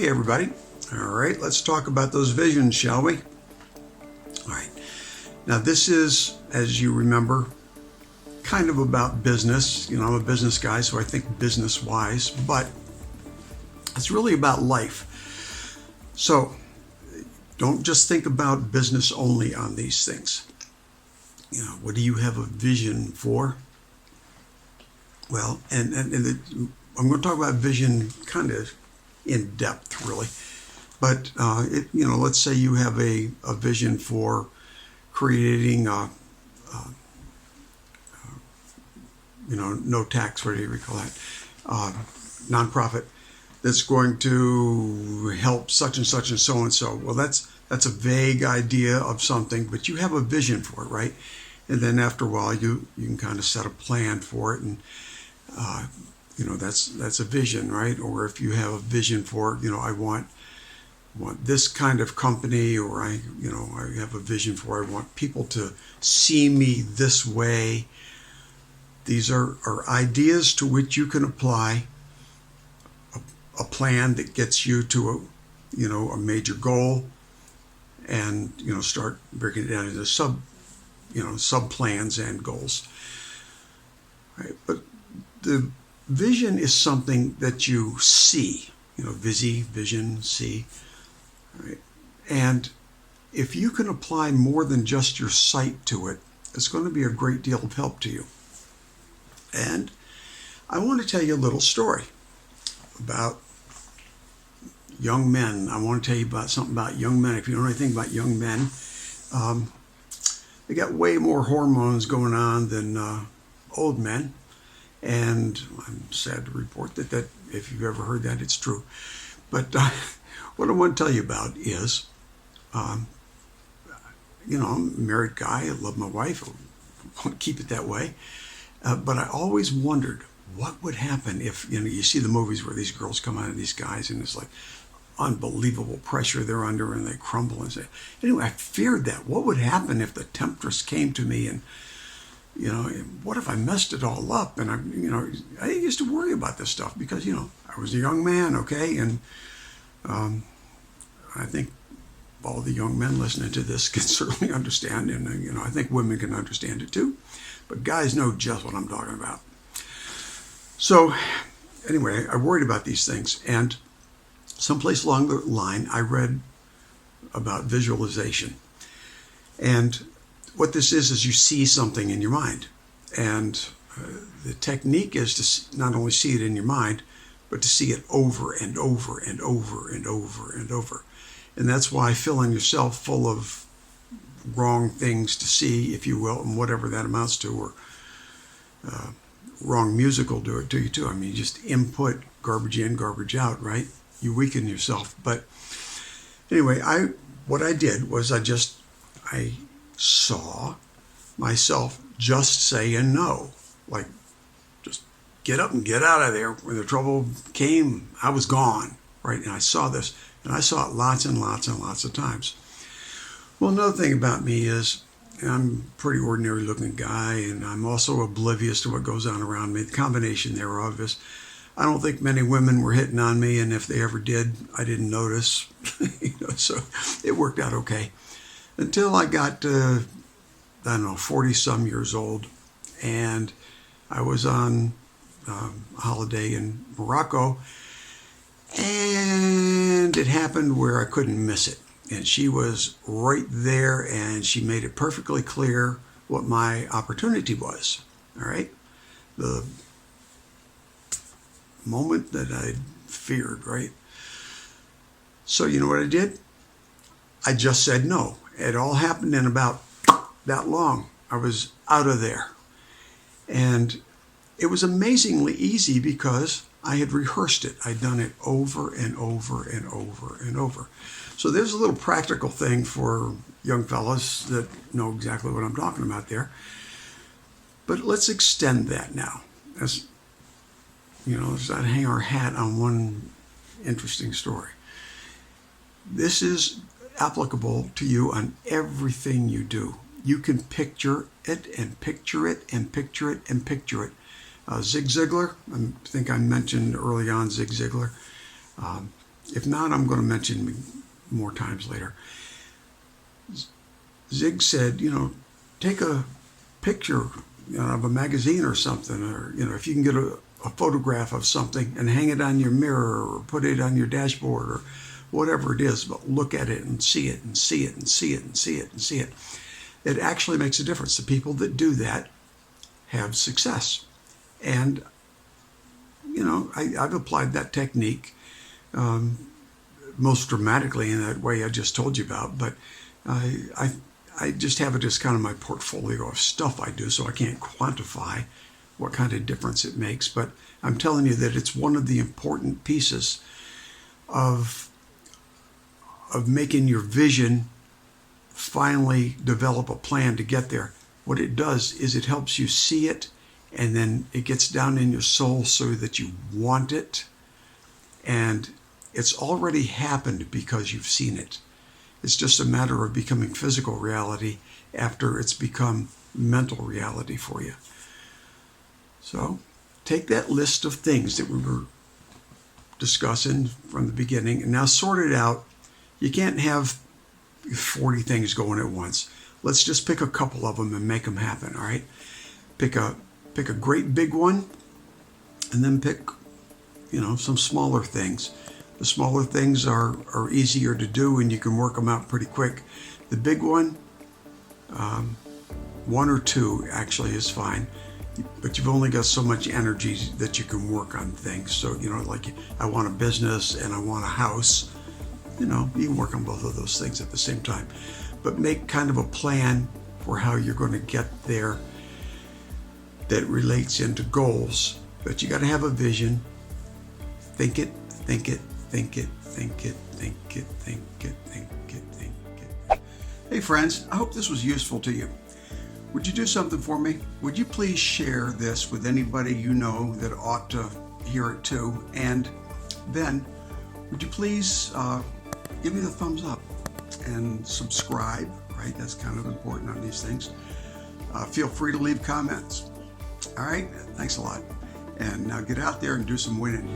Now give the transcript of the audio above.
Hi, everybody. All right, let's talk about those visions, shall we? All right. Now, this is, as you remember, kind of about business. You know, I'm a business guy, so I think business wise, but it's really about life. So don't just think about business only on these things. You know, what do you have a vision for? Well, I'm going to talk about vision kind of in depth, really. But let's say you have a vision for creating no tax, what do you call that, nonprofit that's going to help such and such and so and so. Well, that's a vague idea of something, but you have a vision for it, right? And then after a while, you can kind of set a plan for it, and that's a vision, right? Or if you have a vision for, I want this kind of company, or I have a vision for, I want people to see me this way. These are ideas to which you can apply a plan that gets you to a major goal, and start breaking it down into sub plans and goals. Right? But the vision is something that you see, vision, see. Right? And if you can apply more than just your sight to it, it's going to be a great deal of help to you. And I want to tell you a little story about young men. I want to tell you about something about young men. If you don't know anything about young men, they got way more hormones going on than old men. And I'm sad to report that if you've ever heard that, it's true. But what I want to tell you about is, I'm a married guy. I love my wife. I want to keep it that way. But I always wondered what would happen if, you see the movies where these girls come out of these guys and it's like unbelievable pressure they're under and they crumble and say, anyway, I feared that. What would happen if the temptress came to me and, what if I messed it all up? And I used to worry about this stuff because, I was a young man, okay? And I think all the young men listening to this can certainly understand, and, I think women can understand it too. But guys know just what I'm talking about. So anyway, I worried about these things, and someplace along the line, I read about visualization. And what this is you see something in your mind. And the technique is to not only see it in your mind, but to see it over and over and over and over and over. And that's why filling yourself full of wrong things to see, if you will, and whatever that amounts to, or wrong music will do it to you too. I mean, you just input garbage in, garbage out, right? You weaken yourself. But anyway, what I did was I saw myself just saying no, like just get up and get out of there. When the trouble came, I was gone, right? And I saw this, and I saw it lots and lots and lots of times. Well, another thing about me is I'm a pretty ordinary looking guy, and I'm also oblivious to what goes on around me. The combination thereof is I don't think many women were hitting on me, and if they ever did, I didn't notice. So it worked out okay. Until I got to, 40 some years old, and I was on a holiday in Morocco, and it happened where I couldn't miss it. And she was right there, and she made it perfectly clear what my opportunity was. All right? The moment that I feared, right? So you know what I did? I just said no. It all happened in about that long. I was out of there. And it was amazingly easy because I had rehearsed it. I'd done it over and over and over and over. So there's a little practical thing for young fellas that know exactly what I'm talking about there. But let's extend that now. Let's not hang our hat on one interesting story. This is applicable to you on everything you do. You can picture it and picture it and picture it and picture it. Zig Ziglar, I think I mentioned early on Zig Ziglar. If not, I'm going to mention more times later. Zig said, take a picture of a magazine or something, or if you can get a photograph of something and hang it on your mirror or put it on your dashboard or whatever it is, but look at it and see it and see it and see it and see it and see it. It actually makes a difference. The people that do that have success. And, I've applied that technique most dramatically in that way I just told you about, but I just have it as kind of my portfolio of stuff I do, so I can't quantify what kind of difference it makes. But I'm telling you that it's one of the important pieces of making your vision finally develop a plan to get there. What it does is it helps you see it, and then it gets down in your soul so that you want it. And it's already happened because you've seen it. It's just a matter of becoming physical reality after it's become mental reality for you. So take that list of things that we were discussing from the beginning and now sort it out. You can't have 40 things going at once. Let's just pick a couple of them and make them happen, all right? Pick a great big one, and then pick, some smaller things. The smaller things are easier to do, and you can work them out pretty quick. The big one, one or two actually is fine, but you've only got so much energy that you can work on things. So, like I want a business and I want a house. You can work on both of those things at the same time, but make kind of a plan for how you're going to get there that relates into goals. But you got to have a vision. Think it, think it, think it, think it, think it, think it, think it, think it. Hey friends, I hope this was useful to you. Would you do something for me? Would you please share this with anybody you know that ought to hear it too? And then would you please give me the thumbs up and subscribe, right? That's kind of important on these things. Feel free to leave comments. All right, thanks a lot. And now get out there and do some winning.